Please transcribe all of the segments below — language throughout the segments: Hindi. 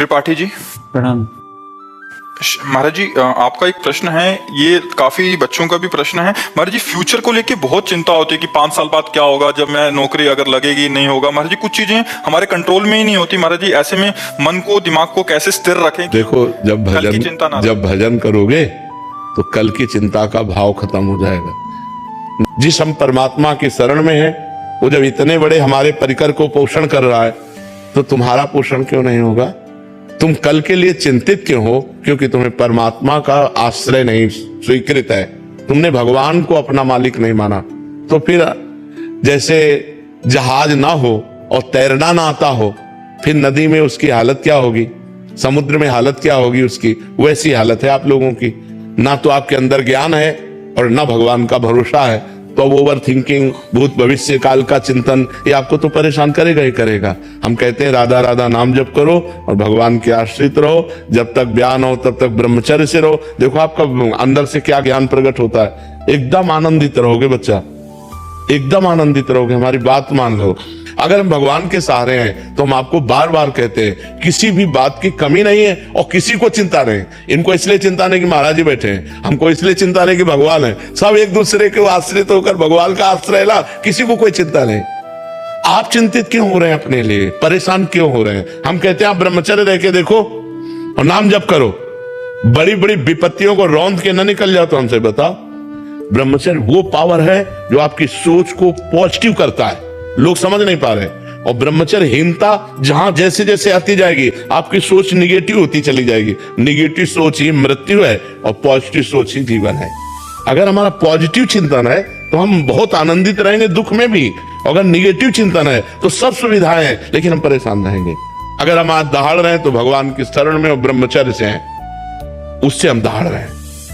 त्रिपाठी जी। प्रणाम। महाराज जी, आपका एक प्रश्न है, ये काफी बच्चों का भी प्रश्न है महाराज जी। फ्यूचर को लेके बहुत चिंता होती है कि 5 साल बाद क्या होगा, जब मैं नौकरी अगर लगेगी नहीं होगा। महाराज जी कुछ चीजें हमारे कंट्रोल में ही नहीं होती महाराज जी, ऐसे में मन को दिमाग को कैसे स्थिर रखें? देखो, जब भजन करोगे तो कल की चिंता का भाव खत्म हो जाएगा। जिस हम परमात्मा की शरण में है, वो जब इतने बड़े हमारे परिकर को पोषण कर रहा है, तो तुम्हारा पोषण क्यों नहीं होगा? तुम कल के लिए चिंतित क्यों हो? क्योंकि तुम्हें परमात्मा का आश्रय नहीं स्वीकृत है, तुमने भगवान को अपना मालिक नहीं माना। तो फिर जैसे जहाज ना हो और तैरना ना आता हो, फिर नदी में उसकी हालत क्या होगी, समुद्र में हालत क्या होगी उसकी, वैसी हालत है आप लोगों की। ना तो आपके अंदर ज्ञान है और ना भगवान का भरोसा है, तो ओवर थिंकिंग, भूत भविष्य काल का चिंतन, ये आपको तो परेशान करेगा ही करेगा। हम कहते हैं राधा राधा नाम जप करो और भगवान के आश्रित रहो, जब तक ज्ञान हो तब तक ब्रह्मचर्य से रहो। देखो आपका अंदर से क्या ज्ञान प्रकट होता है, एकदम आनंदित रहोगे बच्चा, एकदम आनंदित रहोगे। हमारी बात मान लो, अगर हम भगवान के सहारे हैं तो हम आपको बार बार कहते हैं किसी भी बात की कमी नहीं है और किसी को चिंता नहीं। इनको इसलिए चिंता नहीं कि महाराज जी बैठे हैं, हमको इसलिए चिंता नहीं कि भगवान है। सब एक दूसरे के आश्रित होकर भगवान का आश्रय ला, किसी को कोई चिंता नहीं। आप चिंतित क्यों हो रहे हैं अपने लिए, परेशान क्यों हो रहे हैं? हम कहते हैं आप ब्रह्मचर्य रह के देखो और नाम जप करो, बड़ी बड़ी विपत्तियों को रौंद के न निकल जाओ। तो हमसे बताओ, ब्रह्मचर्य वो पावर है जो आपकी सोच को पॉजिटिव करता है, लोग समझ नहीं पा रहे। और ब्रह्मचर्यहीनता जहां जैसे जैसे आती जाएगी, आपकी सोच निगेटिव होती चली जाएगी। निगेटिव सोच ही मृत्यु है और पॉजिटिव सोच ही जीवन है। अगर हमारा पॉजिटिव चिंतन है तो हम बहुत आनंदित रहेंगे दुख में भी, अगर निगेटिव चिंतन है तो सब सुविधाएं हैं लेकिन हम परेशान रहेंगे। अगर हम आज दहाड़ रहे हैं तो भगवान की शरण में और ब्रह्मचर्य से हैं, उससे हम दहाड़ रहे हैं,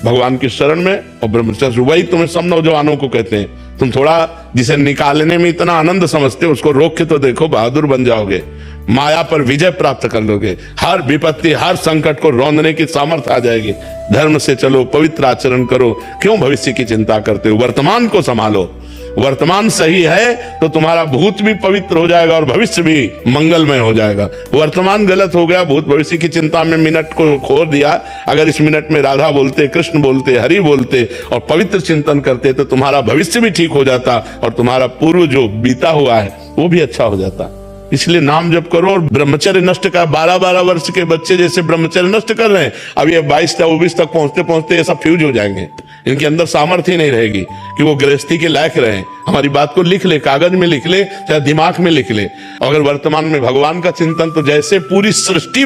भगवान की शरण में और ब्रह्मचर्य। वही तुम्हें सब नौजवानों को कहते हैं, तुम थोड़ा जिसे निकालने में इतना आनंद समझते हो, उसको रोक के तो देखो, बहादुर बन जाओगे, माया पर विजय प्राप्त कर लोगे, हर विपत्ति हर संकट को रौंदने की सामर्थ्य आ जाएगी। धर्म से चलो, पवित्र आचरण करो, क्यों भविष्य की चिंता करते हो? वर्तमान को संभालो। वर्तमान सही है तो तुम्हारा भूत भी पवित्र हो जाएगा और भविष्य भी मंगलमय हो जाएगा। वर्तमान गलत हो गया, भूत भविष्य की चिंता में मिनट को खो दिया। अगर इस मिनट में राधा बोलते, कृष्ण बोलते, हरि बोलते और पवित्र चिंतन करते तो तुम्हारा भविष्य भी ठीक हो जाता और तुम्हारा पूर्व जो बीता हुआ है वो भी अच्छा हो जाता। इसलिए नाम जप करो और ब्रह्मचर्य नष्ट का। 12-12 वर्ष के बच्चे जैसे ब्रह्मचर्य नष्ट कर रहे हैं, अब ये 22-24 तक पहुंचते पहुंचते ये सब फ्यूज हो जाएंगे। इनके अंदर सामर्थ्य ही नहीं रहेगी कि वो गृहस्थी के लायक रहे। हमारी बात को लिख ले, कागज में लिख ले, चाहे दिमाग में लिख ले। अगर वर्तमान में भगवान का चिंतन, तो जैसे पूरी सृष्टि